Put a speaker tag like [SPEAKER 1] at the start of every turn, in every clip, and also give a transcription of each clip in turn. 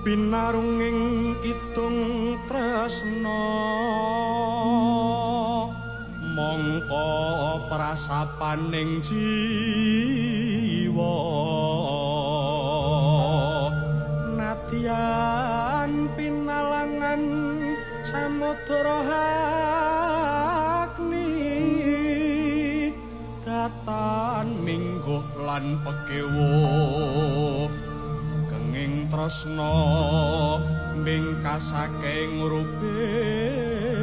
[SPEAKER 1] pinarunging kidung tresna mongko prasapaning jiwa nadyan pinalangan samudra agni datan mingguh lan pekewo kenging tresna mingkasake ngrubeda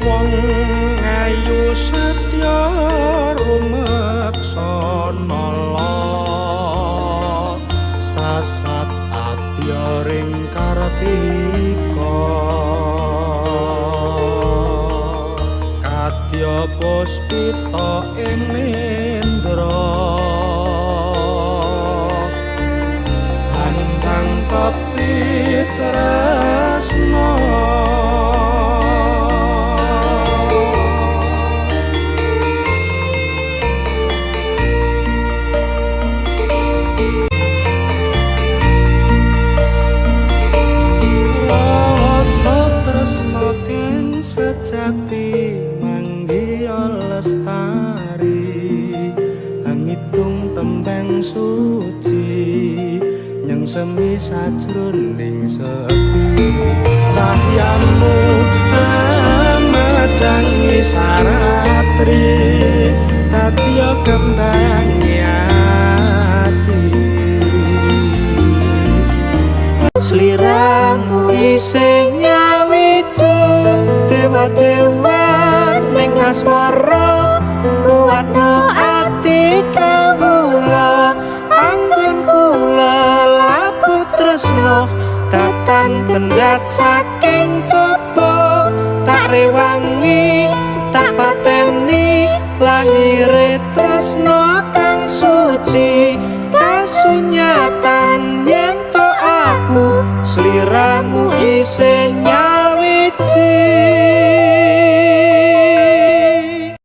[SPEAKER 1] wong ayu setya rumeksa nala sasat abyaring kartika kadya puspita ing nendra hancang kapitresna sejati manggiya lestari angitung tembang suci nyang semi sajroning sepi cahyamu amadangi saratri tatya kendangi ati
[SPEAKER 2] sliramu isih nyawita dewa-dewa ning asmara kuwatno ati kawula anggun kula laput tresna datan kendhat saking coba tak rewangi tak pateni lahire tresna kang suci kasunyatan yen to aku sliramu isih